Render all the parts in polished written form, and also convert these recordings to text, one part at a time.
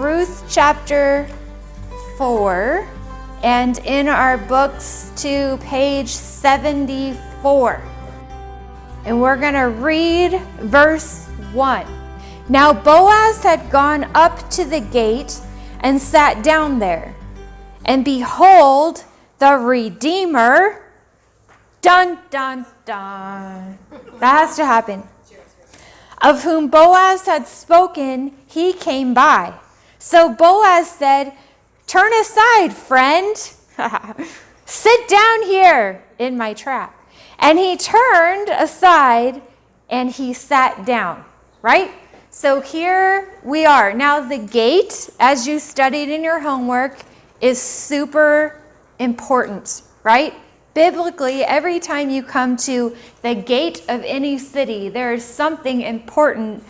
Ruth chapter 4, and in our books to page 74. And we're going to read verse 1. Now Boaz had gone up to the gate and sat down there. And behold, the Redeemer, dun, dun, dun. That has to happen. Of whom Boaz had spoken, he came by. So Boaz said, "Turn aside, friend. Sit down here in my trap." And he turned aside and he sat down, right? So here we are. Now the gate, as you studied in your homework, is super important, right? Biblically, every time you come to the gate of any city, there is something important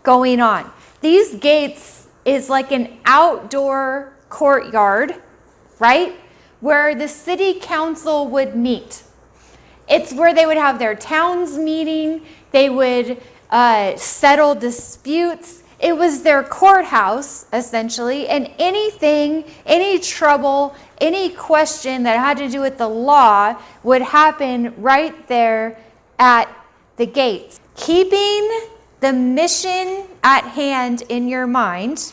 going on. These gates is like an outdoor courtyard, right? Where the city council would meet. It's where they would have their towns meeting. They would settle disputes. It was their courthouse, essentially, and anything, any trouble, any question that had to do with the law would happen right there at the gates. Keeping the mission at hand in your mind,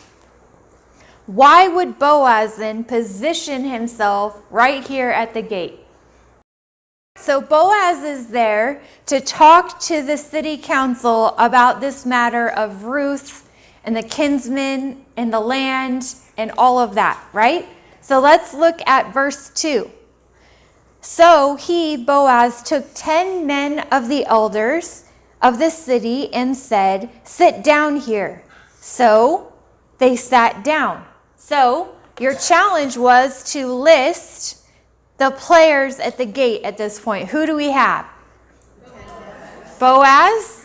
why would Boaz then position himself right here at the gate? So Boaz is there to talk to the city council about this matter of Ruth and the kinsman and the land and all of that, right? So let's look at verse 2. So he, Boaz, took 10 men of the elders of the city and said, "Sit down here." So they sat down. So your challenge was to list the players at the gate at this point. Who do we have? Boaz,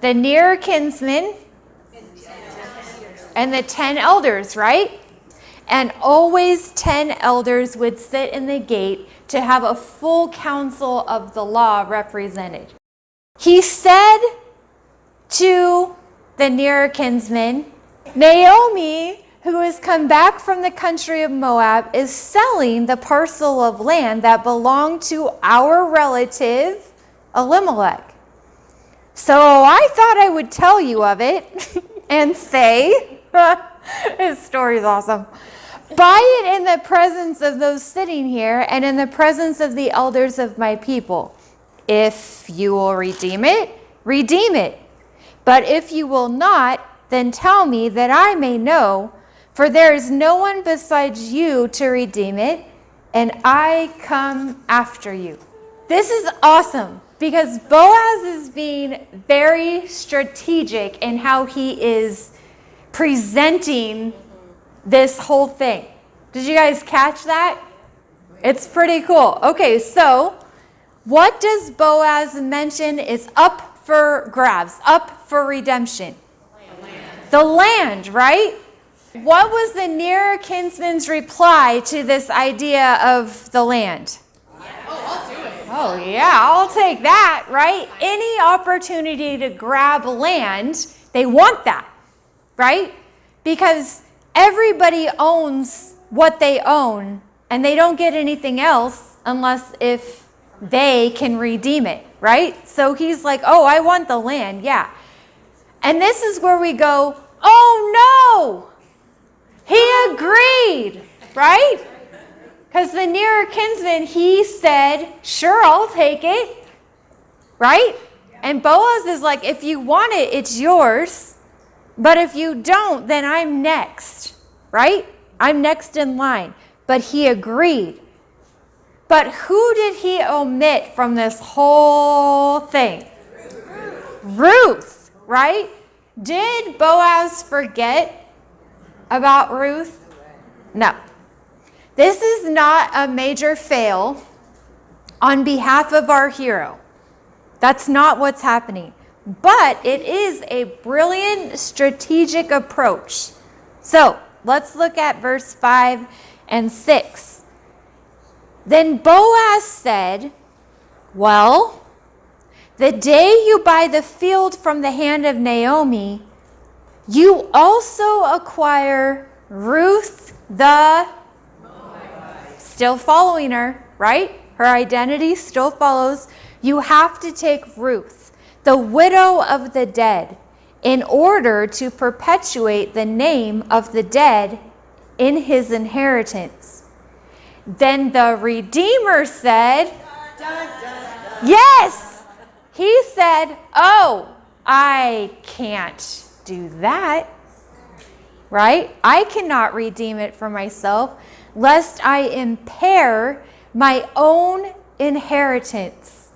the near kinsman, and the 10 elders, right? And always 10 elders would sit in the gate to have a full council of the law represented. He said to the near kinsman, "Naomi, who has come back from the country of Moab, is selling the parcel of land that belonged to our relative Elimelech. So I thought I would tell you of it and say," his story is awesome, "buy it in the presence of those sitting here and in the presence of the elders of my people. If you will redeem it, redeem it. But if you will not, then tell me that I may know, for there is no one besides you to redeem it, and I come after you." This is awesome because Boaz is being very strategic in how he is presenting this whole thing. Did you guys catch that? It's pretty cool. Okay, so what does Boaz mention is up for grabs, up for redemption? The land, right? What was the near kinsman's reply to this idea of the land? Oh yeah, I'll take that, right? Any opportunity to grab land, they want that, right? Because everybody owns what they own, and they don't get anything else unless if they can redeem it, right? So he's like, "Oh, I want the land, yeah." And this is where we go, "Oh no! He agreed," right? Because the nearer kinsman, he said, "Sure, I'll take it," right? And Boaz is like, "If you want it, it's yours. But if you don't, then I'm next," right? I'm next in line. But he agreed. But who did he omit from this whole thing? Ruth, right? Did Boaz forget about Ruth? No. This is not a major fail on behalf of our hero. That's not what's happening. But it is a brilliant strategic approach. So let's look at verse 5 and 6. Then Boaz said, "Well, the day you buy the field from the hand of Naomi, You also acquire Ruth the, still following her, right? Her identity still follows. You have to take Ruth, the widow of the dead, in order to perpetuate the name of the dead in his inheritance. Then the Redeemer said, yes, he said, oh, I can't do that, right? I cannot redeem it for myself, lest I impair my own inheritance.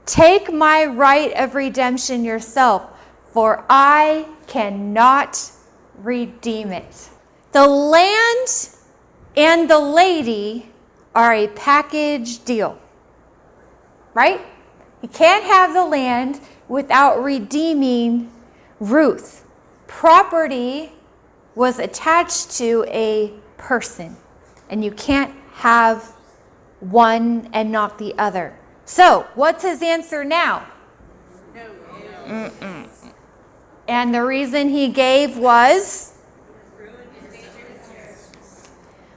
Take my right of redemption yourself, for I cannot redeem it. The land and the lady are a package deal, right? You can't have the land without redeeming Ruth. Property was attached to a person, and you can't have one and not the other. So, what's his answer now? No. And the reason he gave was,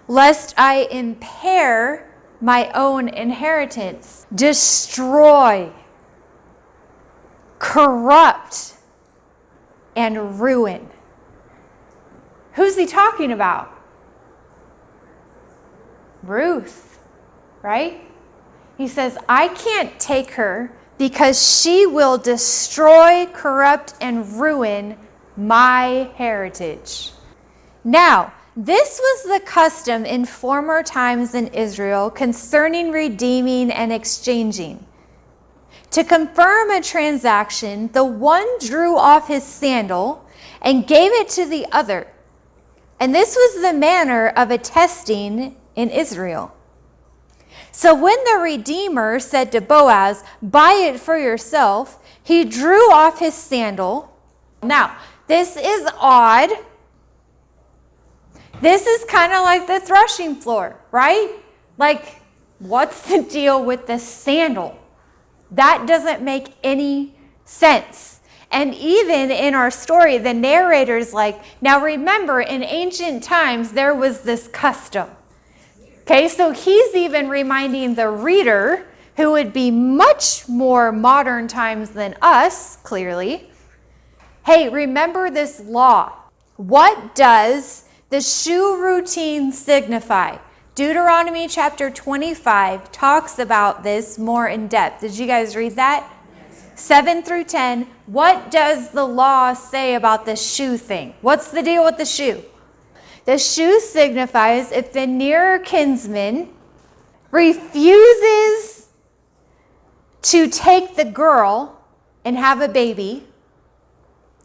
lest I impair my own inheritance, destroy, corrupt, and ruin. Who's he talking about? Ruth, right? He says, I can't take her because she will destroy, corrupt, and ruin my heritage. Now, this was the custom in former times in Israel concerning redeeming and exchanging. To confirm a transaction, the one drew off his sandal and gave it to the other. And this was the manner of attesting in Israel. So when the Redeemer said to Boaz, buy it for yourself, he drew off his sandal. Now, this is odd. This is kind of like the threshing floor, right? Like, what's the deal with the sandal? That doesn't make any sense. And even in our story, the narrator's like, now remember, in ancient times, there was this custom. Okay, so he's even reminding the reader, who would be much more modern times than us, clearly, hey, remember this law. What does the shoe routine signify? Deuteronomy chapter 25 talks about this more in depth. Did you guys read that? 7 through 10. What does the law say about the shoe thing? What's the deal with the shoe? The shoe signifies if the nearer kinsman refuses to take the girl and have a baby,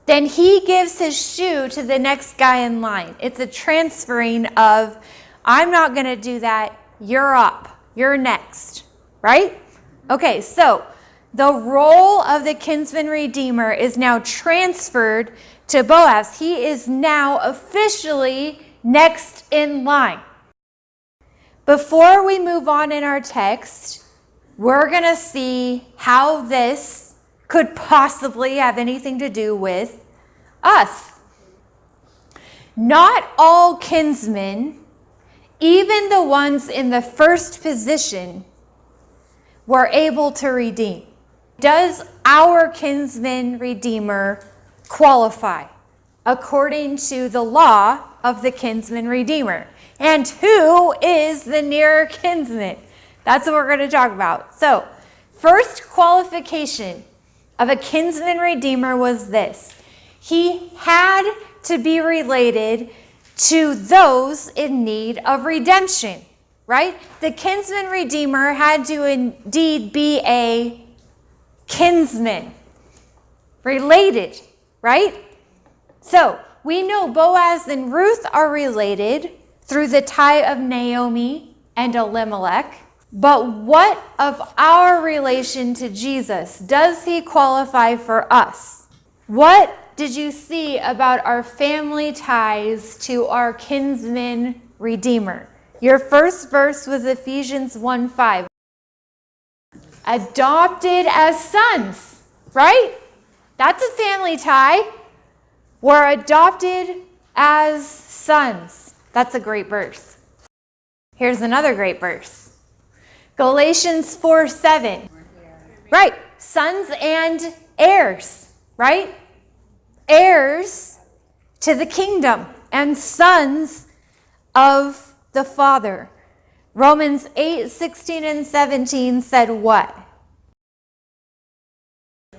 then he gives his shoe to the next guy in line. It's a transferring of, I'm not going to do that. You're up. You're next. Right? Okay, so the role of the kinsman redeemer is now transferred to Boaz. He is now officially next in line. Before we move on in our text, we're going to see how this could possibly have anything to do with us. Not all kinsmen, even the ones in the first position, were able to redeem. Does our kinsman redeemer qualify according to the law of the kinsman redeemer? And who is the nearer kinsman? That's what we're going to talk about. So, first qualification of a kinsman redeemer was this. He had to be related to those in need of redemption, right? The kinsman redeemer had to indeed be a kinsman, related, right? So, we know Boaz and Ruth are related through the tie of Naomi and Elimelech. But what of our relation to Jesus? Does he qualify for us? What did you see about our family ties to our kinsman redeemer? Your first verse was Ephesians 1:5. Adopted as sons, right? That's a family tie. were adopted as sons. That's a great verse. Here's another great verse. Galatians 4:7. Right. Sons and heirs. Right? Heirs to the kingdom and sons of the Father. Romans 8:16 and 17 said what?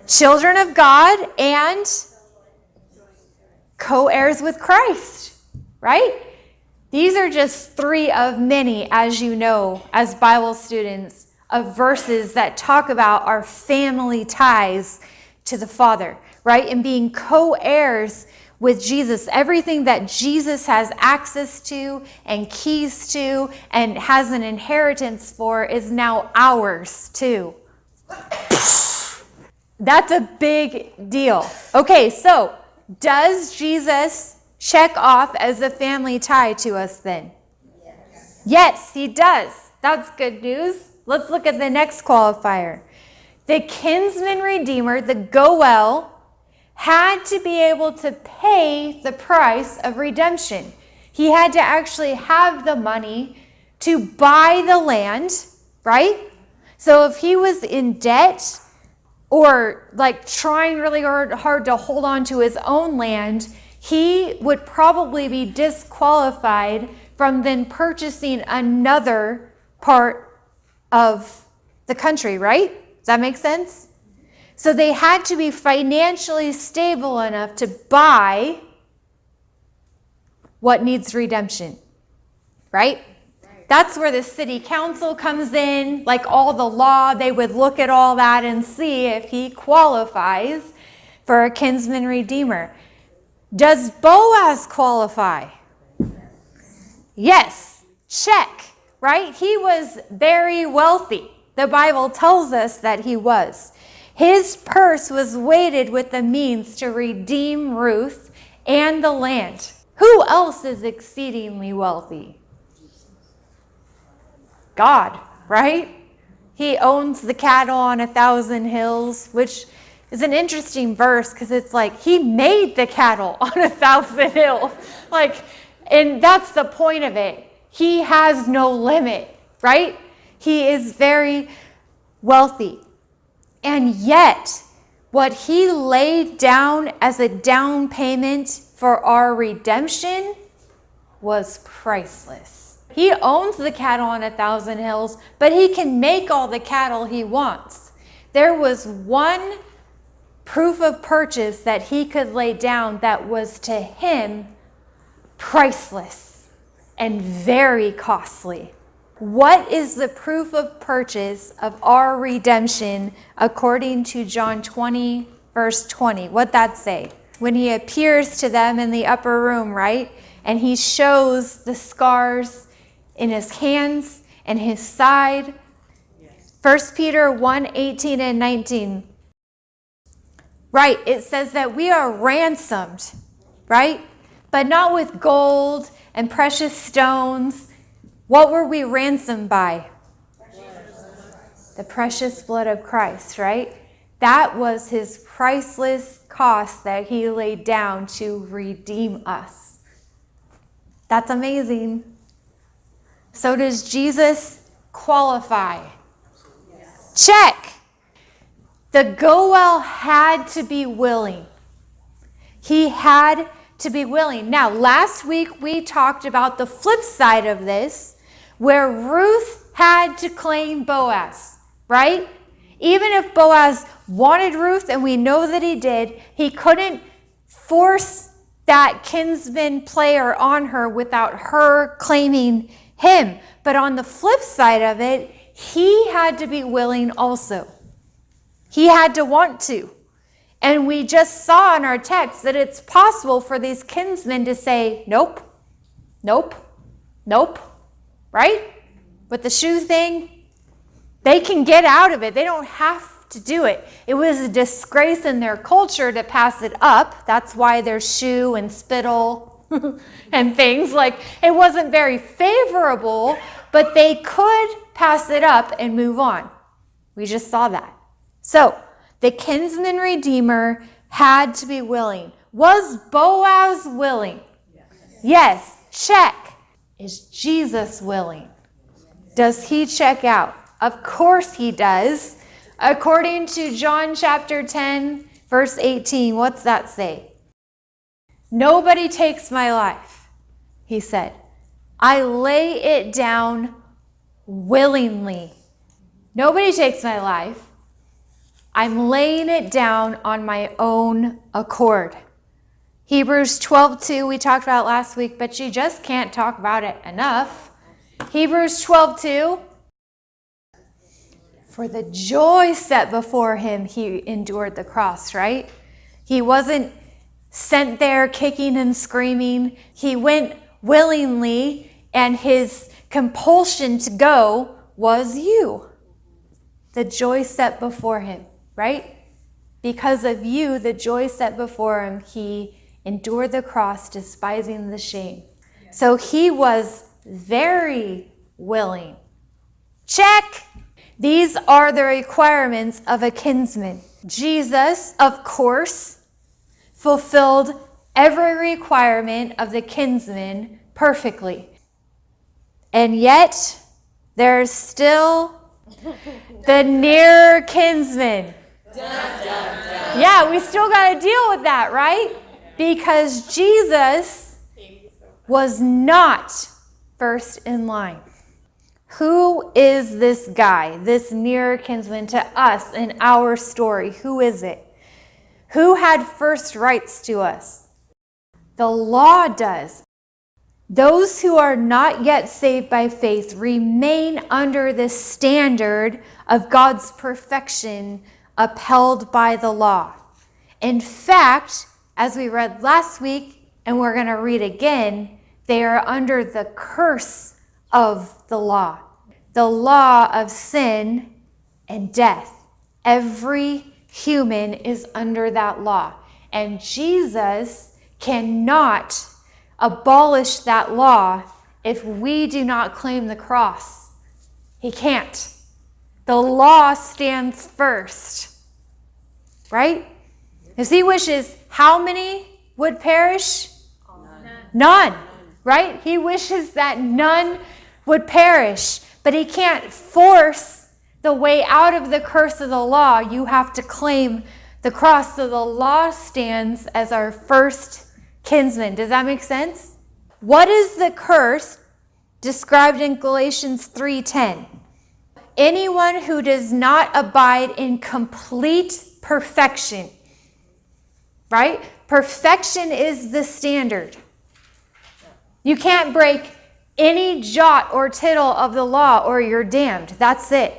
Children of God and co-heirs with Christ, right? These are just three of many, as you know, as Bible students, of verses that talk about our family ties to the Father, right? And being co-heirs with Jesus. Everything that Jesus has access to and keys to and has an inheritance for is now ours too. That's a big deal. Okay, so does Jesus check off as a family tie to us then? Yes, he does. That's good news. Let's look at the next qualifier. The kinsman redeemer, the Goel, had to be able to pay the price of redemption. He had to actually have the money to buy the land, right? So if he was in debt or like trying really hard to hold on to his own land, he would probably be disqualified from then purchasing another part of the country, right? Does that make sense? So they had to be financially stable enough to buy what needs redemption, right? That's where the city council comes in, like all the law. They would look at all that and see if he qualifies for a kinsman redeemer. Does Boaz qualify? Yes, check, right? He was very wealthy. The Bible tells us that he was. His purse was weighted with the means to redeem Ruth and the land. Who else is exceedingly wealthy? God, right? He owns the cattle on 1,000 hills, which is an interesting verse because it's like he made the cattle on 1,000 hills. And that's the point of it. He has no limit, right? He is very wealthy. And yet, what he laid down as a down payment for our redemption was priceless. He owns the cattle on 1,000 hills, but he can make all the cattle he wants. There was one proof of purchase that he could lay down that was to him priceless and very costly. What is the proof of purchase of our redemption according to John 20, verse 20? What'd that say? When he appears to them in the upper room, right? And he shows the scars in his hands and his side. 1 Peter 1, 18 and 19. Right, it says that we are ransomed, right? But not with gold and precious stones. What were we ransomed by? The precious blood of Christ, right? That was his priceless cost that he laid down to redeem us. That's amazing. So does Jesus qualify? Yes. Check. The Goel had to be willing. He had to be willing. Now, last week we talked about the flip side of this, where Ruth had to claim Boaz, right? Even if Boaz wanted Ruth, and we know that he did, he couldn't force that kinsman player on her without her claiming him. But on the flip side of it, he had to be willing also. He had to want to. And we just saw in our text that it's possible for these kinsmen to say, nope, nope, nope, right? With the shoe thing, they can get out of it. They don't have to do it. It was a disgrace in their culture to pass it up. That's why there's shoe and spittle and things. Like, it wasn't very favorable, but they could pass it up and move on. We just saw that. So, the kinsman redeemer had to be willing. Was Boaz willing? Yes. Check. Is Jesus willing? Does he check out? Of course he does. According to John chapter 10, verse 18, what's that say? Nobody takes my life, he said. I lay it down willingly. Nobody takes my life. I'm laying it down on my own accord. Hebrews 12:2 we talked about last week, but you just can't talk about it enough. Hebrews 12:2. For the joy set before him, he endured the cross, right? He wasn't sent there kicking and screaming. He went willingly, and his compulsion to go was you. The joy set before him, right? Because of you, the joy set before him, he endured the cross, despising the shame. So he was very willing. Check. These are the requirements of a kinsman. Jesus, of course, fulfilled every requirement of the kinsman perfectly. And yet, there's still the near kinsman. Dun, dun, dun. Yeah, we still got to deal with that, right? Because Jesus was not first in line. Who is this guy, this near kinsman to us in our story? Who is it? Who had first rights to us? The law does. Those who are not yet saved by faith remain under the standard of God's perfection upheld by the law. In fact, as we read last week, and we're going to read again, they are under the curse of the law of sin and death. Every human is under that law. And Jesus cannot abolish that law if we do not claim the cross. He can't. The law stands first, right? Because he wishes how many would perish? None, right? He wishes that none would perish, but he can't force the way out of the curse of the law. You have to claim the cross. So the law stands as our first kinsman. Does that make sense? What is the curse described in Galatians 3:10? Anyone who does not abide in complete perfection, right? Perfection is the standard. You can't break any jot or tittle of the law or you're damned. That's it,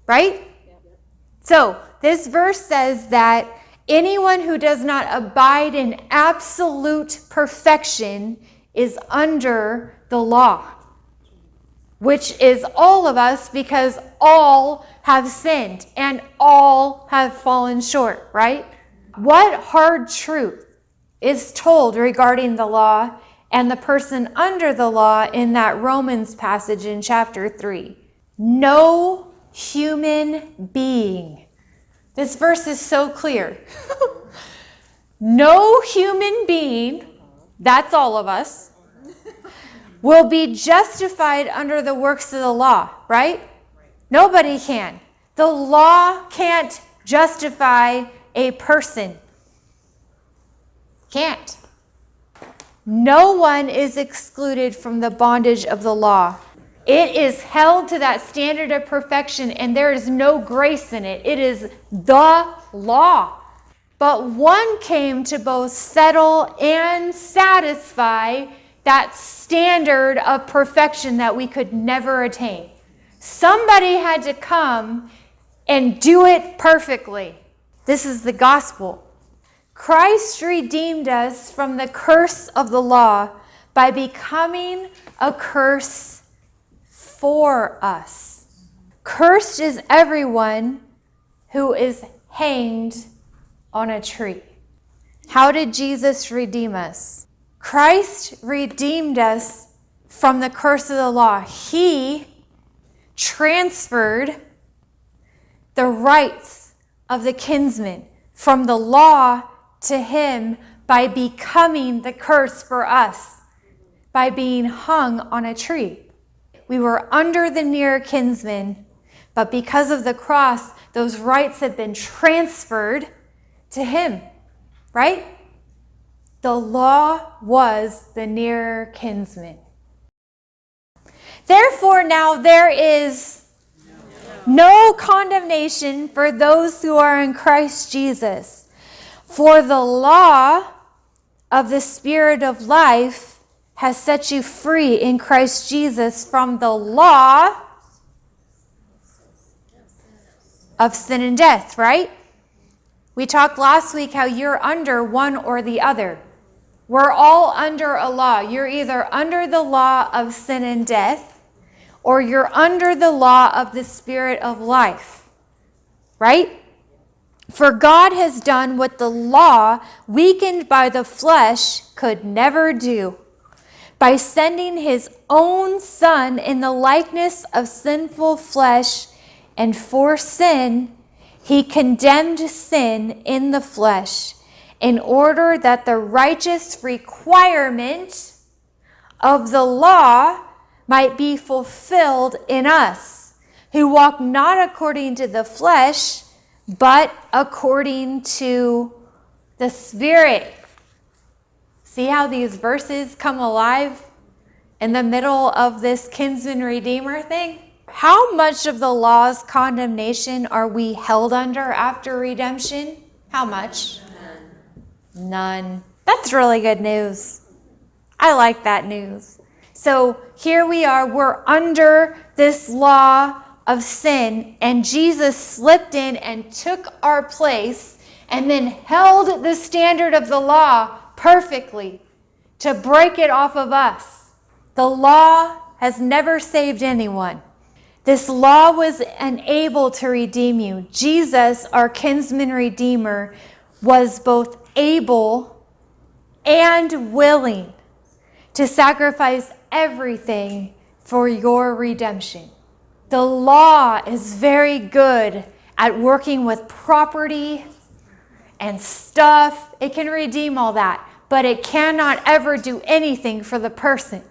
right? So this verse says that anyone who does not abide in absolute perfection is under the law, which is all of us, because all have sinned and all have fallen short, right? What hard truth is told regarding the law and the person under the law in that Romans passage in chapter 3? No human being. This verse is so clear. No human being, that's all of us, will be justified under the works of the law, right? Nobody can. The law can't justify a person. Can't. No one is excluded from the bondage of the law. It is held to that standard of perfection, and there is no grace in it. It is the law. But one came to both settle and satisfy that standard of perfection that we could never attain. Somebody had to come and do it perfectly. This is the gospel. Christ redeemed us from the curse of the law by becoming a curse for us. Cursed is everyone who is hanged on a tree. How did Jesus redeem us? Christ redeemed us from the curse of the law. He transferred the rights of the kinsman from the law to him by becoming the curse for us, by being hung on a tree. We were under the near kinsman, but because of the cross, those rights have been transferred to him, right? The law was the near kinsman. Therefore, now there is no condemnation for those who are in Christ Jesus. For the law of the Spirit of life has set you free in Christ Jesus from the law of sin and death, right? We talked last week how you're under one or the other. We're all under a law. You're either under the law of sin and death, or you're under the law of the Spirit of life, right? For God has done what the law, weakened by the flesh, could never do. By sending his own Son in the likeness of sinful flesh, and for sin, he condemned sin in the flesh, in order that the righteous requirement of the law might be fulfilled in us, who walk not according to the flesh, but according to the Spirit. See how these verses come alive in the middle of this kinsman redeemer thing? How much of the law's condemnation are we held under after redemption? How much? None. That's really good news. I like that news. So here we are, we're under this law of sin, and Jesus slipped in and took our place and then held the standard of the law perfectly to break it off of us. The law has never saved anyone. This law was unable to redeem you. Jesus, our kinsman redeemer, was both able and willing to sacrifice everything for your redemption. The law is very good at working with property and stuff. It can redeem all that, but it cannot ever do anything for the person.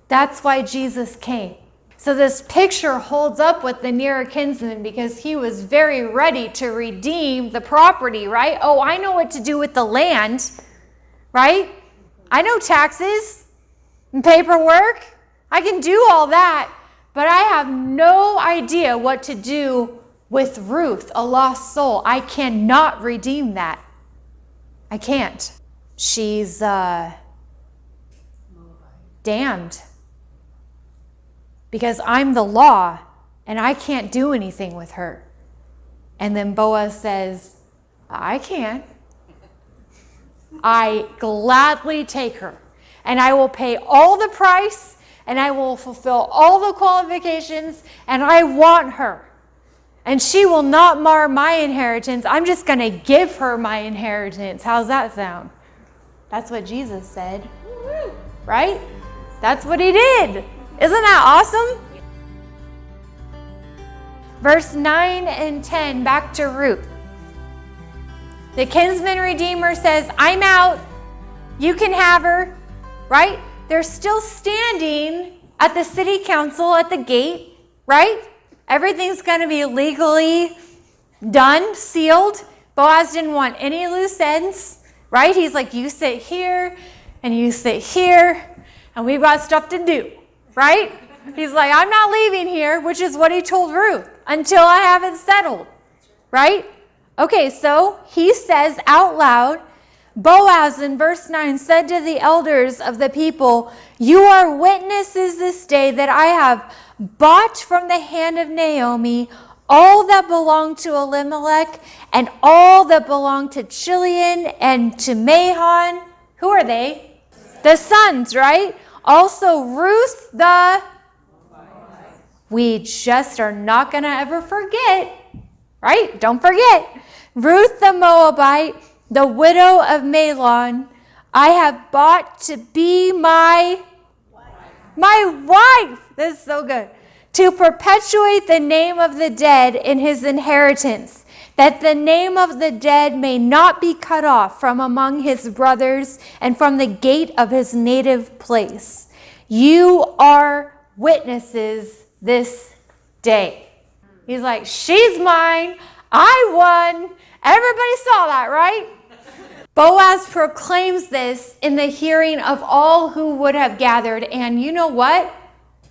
That's why Jesus came. So this picture holds up with the near kinsman because he was very ready to redeem the property, right? Oh, I know what to do with the land, right? I know taxes and paperwork. I can do all that, but I have no idea what to do with Ruth, a lost soul. I cannot redeem that. I can't. She's damned. Because I'm the law, and I can't do anything with her. And then Boaz says, I can. I gladly take her, and I will pay all the price, and I will fulfill all the qualifications, and I want her. And she will not mar my inheritance. I'm just going to give her my inheritance. How's that sound? That's what Jesus said, right? That's what he did. Isn't that awesome? Verse 9 and 10, back to Ruth. The kinsman redeemer says, I'm out. You can have her, right? They're still standing at the city council at the gate, right? Everything's going to be legally done, sealed. Boaz didn't want any loose ends, right? He's like, you sit here and you sit here, and we've got stuff to do. Right? He's like, I'm not leaving here, which is what he told Ruth, until I have it settled. Right? Okay, so he says out loud, Boaz in verse 9 said to the elders of the people, you are witnesses this day that I have bought from the hand of Naomi all that belonged to Elimelech and all that belonged to Chilion and to Mahon. Who are they? The sons, right? Also, Ruth we just are not going to ever forget, right? Don't forget. Ruth the Moabite, the widow of Mahlon, I have bought to be my wife. This is so good. To perpetuate the name of the dead in his inheritance, that the name of the dead may not be cut off from among his brothers and from the gate of his native place. You are witnesses this day. He's like, she's mine. I won. Everybody saw that, right? Boaz proclaims this in the hearing of all who would have gathered. And you know what?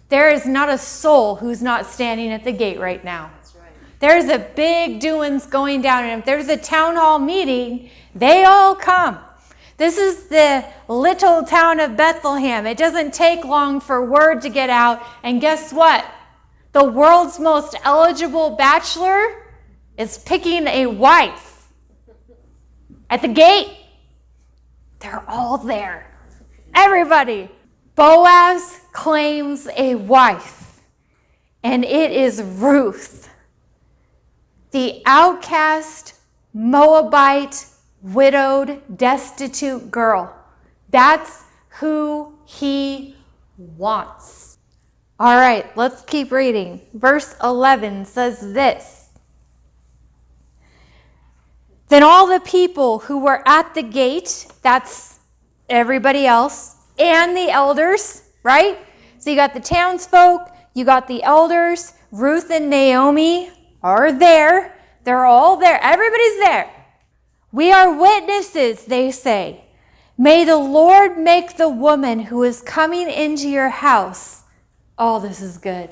There is not a soul who's not standing at the gate right now. That's right. There's a big doings going down. And if there's a town hall meeting, they all come. This is the little town of Bethlehem. It doesn't take long for word to get out. And guess what? The world's most eligible bachelor is picking a wife. At the gate, they're all there. Everybody. Boaz claims a wife, and it is Ruth, the outcast, Moabite, widowed, destitute girl. That's who he wants. All right, let's keep reading. Verse 11 says this. Then all the people who were at the gate, that's everybody else, and the elders, right? So you got the townsfolk, you got the elders, Ruth and Naomi are there. They're all there. Everybody's there. We are witnesses, they say. May the Lord make the woman who is coming into your house, oh, this is good,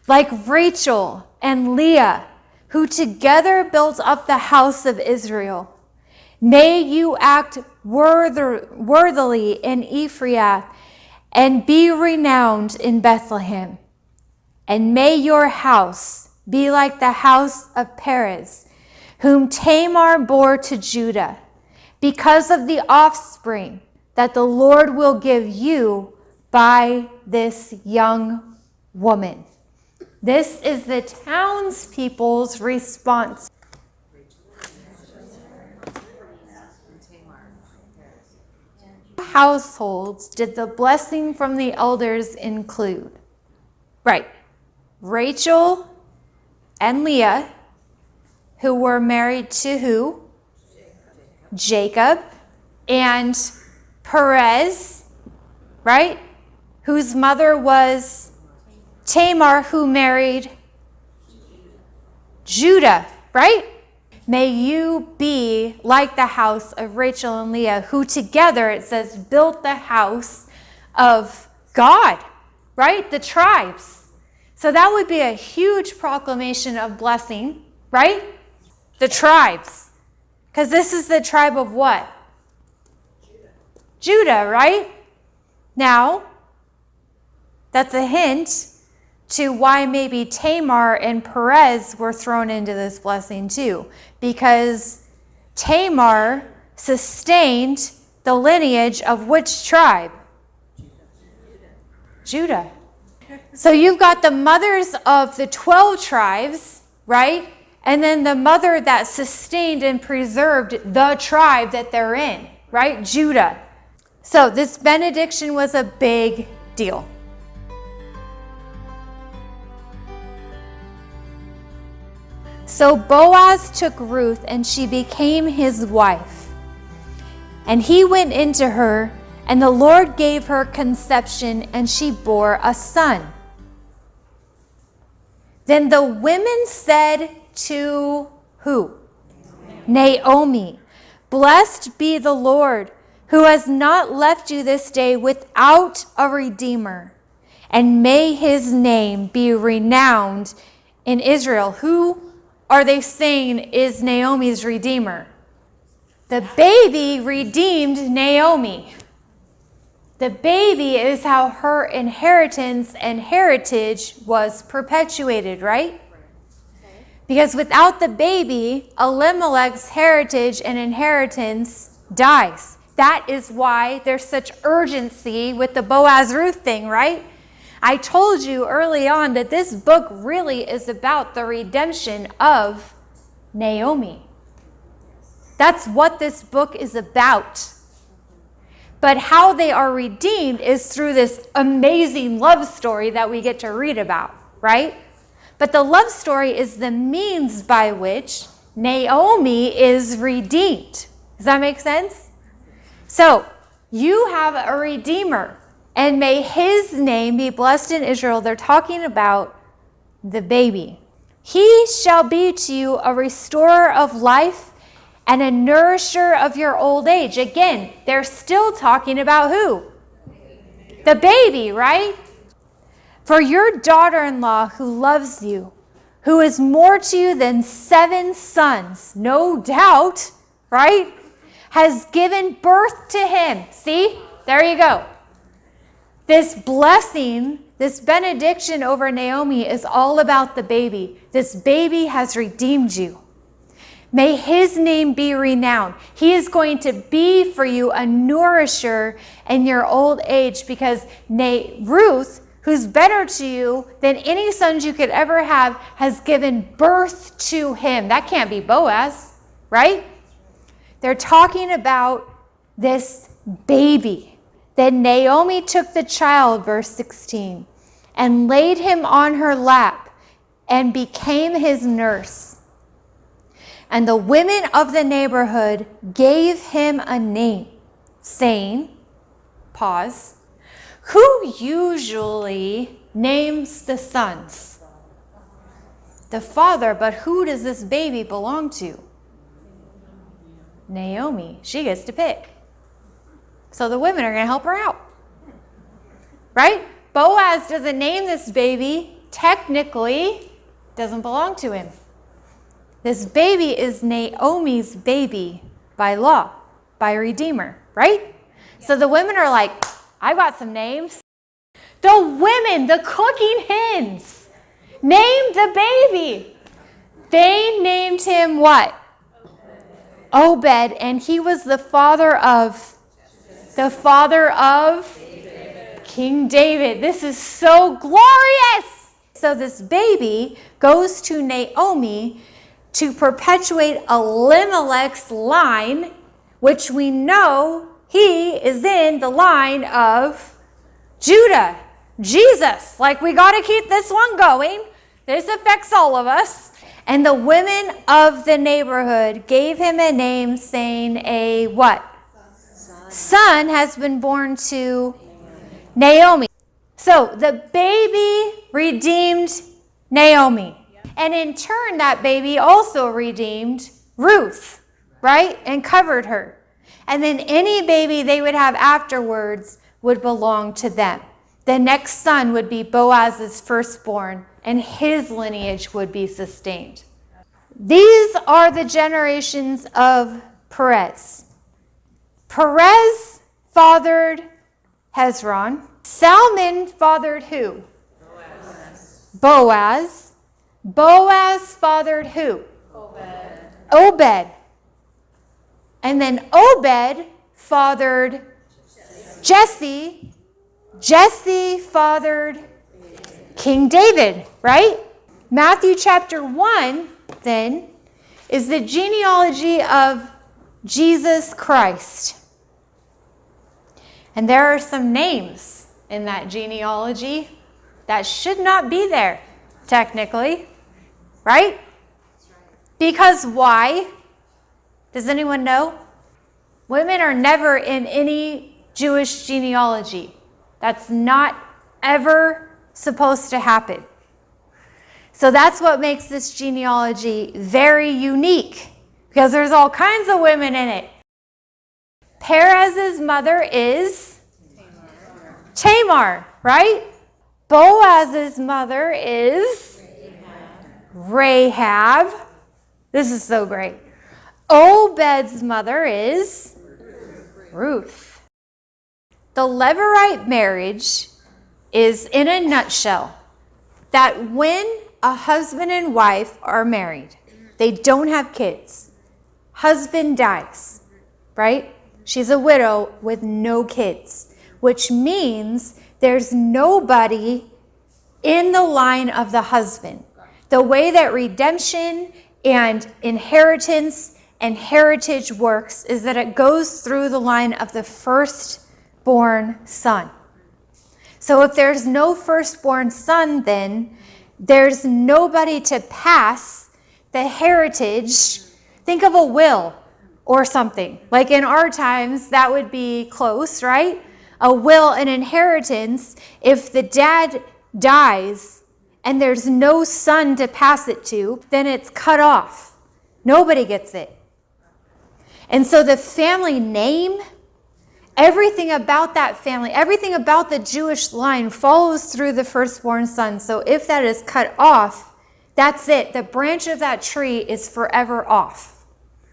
like Rachel and Leah, who together built up the house of Israel. May you act worthily in Ephraim and be renowned in Bethlehem. And may your house be like the house of Perez, whom Tamar bore to Judah, because of the offspring that the Lord will give you by this young woman. This is the townspeople's response. Households did the blessing from the elders include? Right. Rachel and Leah, who were married to who? Jacob. And Perez, right? Whose mother was Tamar, who married Judah, right? May you be like the house of Rachel and Leah, who together, it says, built the house of God, right? The tribes. So that would be a huge proclamation of blessing, right? The tribes. Because this is the tribe of what? Judah, right? Now, that's a hint to why maybe Tamar and Perez were thrown into this blessing too. Because Tamar sustained the lineage of which tribe? Judah. So you've got the mothers of the 12 tribes, right? And then the mother that sustained and preserved the tribe that they're in, right? Judah. So this benediction was a big deal. So Boaz took Ruth, and she became his wife. And he went into her, and the Lord gave her conception, and she bore a son. Then the women said to who? Naomi, blessed be the Lord, who has not left you this day without a redeemer. And may his name be renowned in Israel. Who are they saying is Naomi's redeemer? The baby redeemed Naomi. The baby is how her inheritance and heritage was perpetuated, right? Because without the baby, Elimelech's heritage and inheritance dies. That is why there's such urgency with the Boaz-Ruth thing, right? I told you early on that this book really is about the redemption of Naomi. That's what this book is about. But how they are redeemed is through this amazing love story that we get to read about, right? But the love story is the means by which Naomi is redeemed. Does that make sense? So you have a redeemer, and may his name be blessed in Israel. They're talking about the baby. He shall be to you a restorer of life and a nourisher of your old age. Again, they're still talking about who? The baby, right? For your daughter-in-law who loves you, who is more to you than 7 sons, no doubt, right? Has given birth to him. See? There you go. This blessing, this benediction over Naomi is all about the baby. This baby has redeemed you. May his name be renowned. He is going to be for you a nourisher in your old age, because Ruth, who's better to you than any sons you could ever have, has given birth to him. That can't be Boaz, right? They're talking about this baby. Then Naomi took the child, verse 16, and laid him on her lap and became his nurse. And the women of the neighborhood gave him a name, saying, pause, who usually names the sons? The father, but who does this baby belong to? Naomi. She gets to pick. So the women are going to help her out. Right? Boaz doesn't name this baby. Technically, doesn't belong to him. This baby is Naomi's baby by law, by Redeemer, right? So the women are like, I got some names. The women, the cooking hens, named the baby. They named him what? Obed, and he was the father of David. King David. This is so glorious. So this baby goes to Naomi to perpetuate Elimelech's line, which we know he is in the line of Judah, Jesus. Like, we got to keep this one going. This affects all of us. And the women of the neighborhood gave him a name, saying a what? Son has been born to Naomi. So the baby redeemed Naomi. And in turn, that baby also redeemed Ruth, right? And covered her. And then any baby they would have afterwards would belong to them. The next son would be Boaz's firstborn, and his lineage would be sustained. These are the generations of Perez. Perez fathered Hezron. Salmon fathered who? Boaz. Boaz fathered who? Obed. And then Obed fathered Jesse. Jesse fathered King David, right? Matthew chapter 1, then, is the genealogy of Jesus Christ. And there are some names in that genealogy that should not be there, technically, right? Because why? Does anyone know? Women are never in any Jewish genealogy. That's not ever supposed to happen. So that's what makes this genealogy very unique, because there's all kinds of women in it. Perez's mother is Tamar, right? Boaz's mother is Rahab. This is so great. Obed's mother is Ruth. The Levirate marriage is, in a nutshell, that when a husband and wife are married, they don't have kids. Husband dies, right? She's a widow with no kids, which means there's nobody in the line of the husband. The way that redemption and inheritance and heritage works is that it goes through the line of the firstborn son. So if there's no firstborn son, then there's nobody to pass the heritage, think of a will or something. Like in our times, that would be close, right? A will, an inheritance. If the dad dies and there's no son to pass it to, then it's cut off. Nobody gets it. And so the family name, everything about that family, everything about the Jewish line follows through the firstborn son. So if that is cut off, that's it. The branch of that tree is forever off.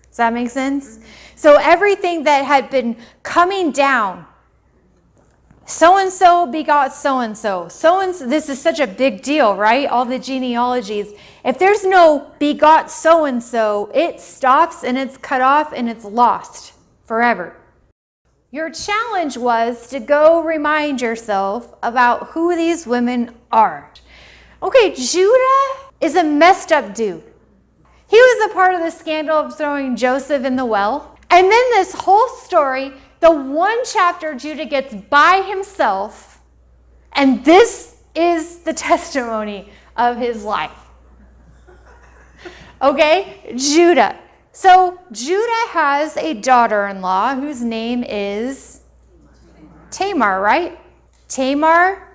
Does that make sense? So everything that had been coming down, so-and-so begot so-and-so. So-and-so, this is such a big deal, right? All the genealogies. If there's no begot so-and-so, it stops and it's cut off and it's lost forever. Your challenge was to go remind yourself about who these women are. Okay, Judah is a messed up dude. He was a part of the scandal of throwing Joseph in the well. And then this whole story, the one chapter Judah gets by himself, and this is the testimony of his life. Okay, Judah. So Judah has a daughter-in-law whose name is Tamar, right? Tamar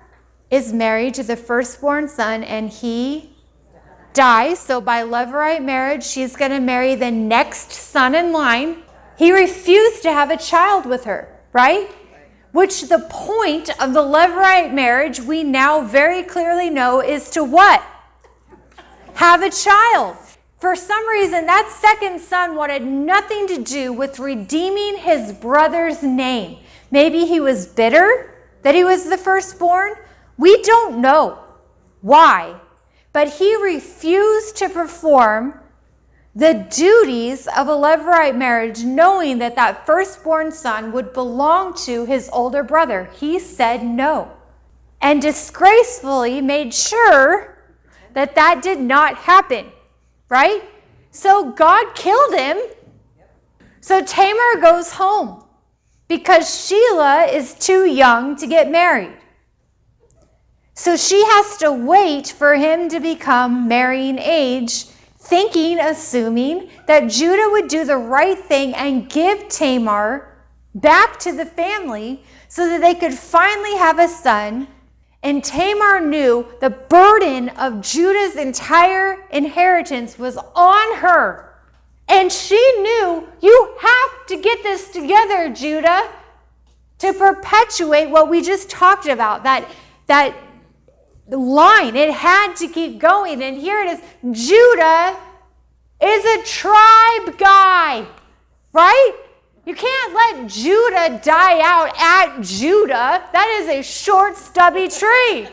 is married to the firstborn son, and he dies. So by Levirate marriage, she's going to marry the next son in line. He refused to have a child with her, right? Which the point of the Levirate marriage, we now very clearly know, is to what? Have a child. For some reason, that second son wanted nothing to do with redeeming his brother's name. Maybe he was bitter that he was the firstborn. We don't know why. But he refused to perform the duties of a Levirate marriage, knowing that that firstborn son would belong to his older brother. He said no, and disgracefully made sure that that did not happen, right? So God killed him. So Tamar goes home because Sheila is too young to get married. So she has to wait for him to become marrying age, assuming that Judah would do the right thing and give Tamar back to the family so that they could finally have a son. And Tamar knew the burden of Judah's entire inheritance was on her. And she knew, you have to get this together, Judah, to perpetuate what we just talked about, that line. It had to keep going. And here it is. Judah is a tribe guy, right? You can't let Judah die out at Judah. That is a short, stubby tree.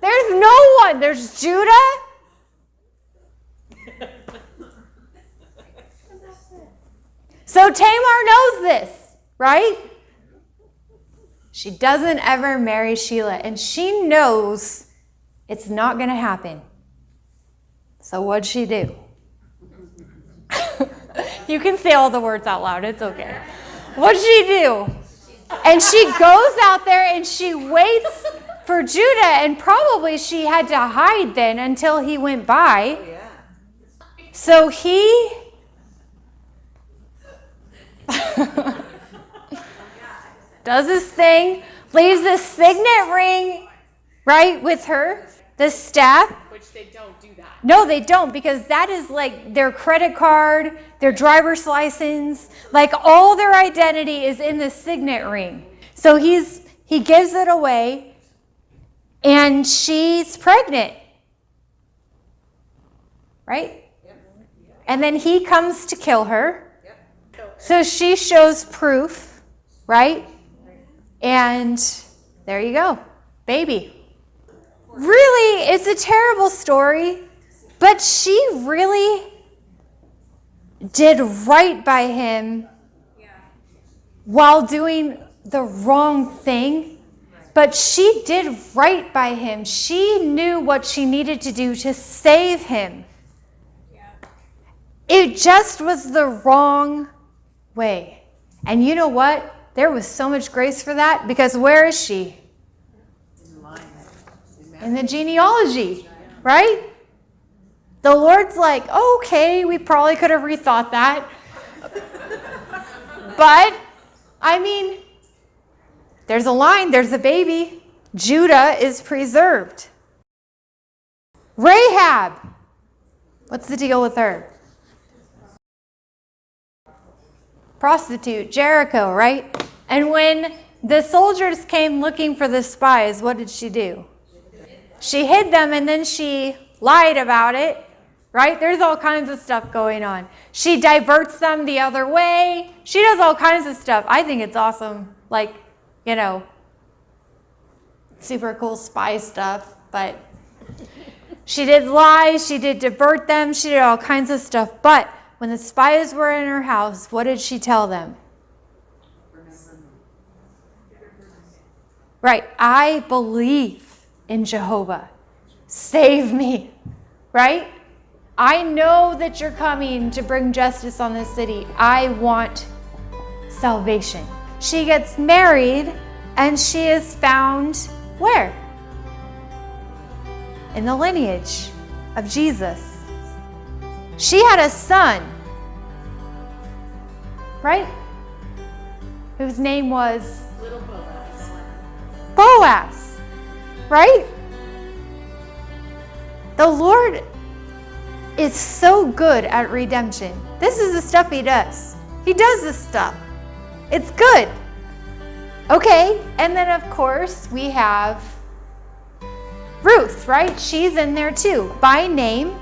There's no one. There's Judah. So Tamar knows this, right? She doesn't ever marry Sheila, and she knows it's not going to happen. So what'd she do? You can say all the words out loud. It's okay. What'd she do? And she goes out there and she waits for Judah, and probably she had to hide then until he went by. So he... does his thing, leaves the signet ring, right, with her, the staff. Which they don't do that. No, they don't, because that is like their credit card, their driver's license, like all their identity is in the signet ring. So he gives it away, and she's pregnant, right? And then he comes to kill her. So she shows proof, right? And there you go, baby. Really, it's a terrible story, but she really did right by him while doing the wrong thing. But she did right by him. She knew what she needed to do to save him. It just was the wrong way. And you know what? There was so much grace for that, because where is she? In the genealogy, right? The Lord's like, okay, we probably could have rethought that. But, I mean, there's a line, there's a baby. Judah is preserved. Rahab. What's the deal with her? Prostitute, Jericho, right? And when the soldiers came looking for the spies, what did she do? She hid them and then she lied about it, right? There's all kinds of stuff going on. She diverts them the other way. She does all kinds of stuff. I think it's awesome. Like, you know, super cool spy stuff. But she did lie. She did divert them. She did all kinds of stuff. But when the spies were in her house, what did she tell them? Right. I believe in Jehovah. Save me. Right? I know that you're coming to bring justice on this city. I want salvation. She gets married and she is found where? In the lineage of Jesus. She had a son, right? Whose name was? Little Boaz. Boaz, right? The Lord is so good at redemption. This is the stuff he does. He does this stuff. It's good. Okay, and then of course we have Ruth, right? She's in there too, by name,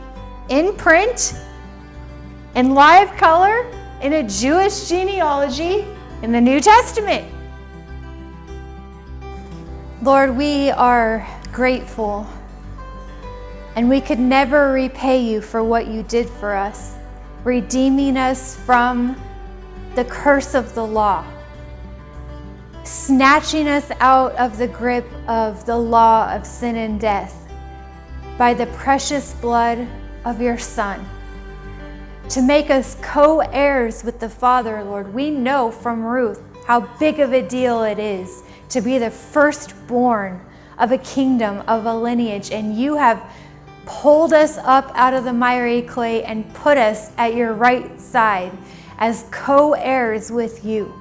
in print, in live color, in a Jewish genealogy, in the New Testament. Lord, we are grateful, and we could never repay you for what you did for us, redeeming us from the curse of the law, snatching us out of the grip of the law of sin and death by the precious blood of your Son, to make us co-heirs with the Father, Lord. We know from Ruth how big of a deal it is to be the firstborn of a kingdom, of a lineage, and you have pulled us up out of the miry clay and put us at your right side as co-heirs with you.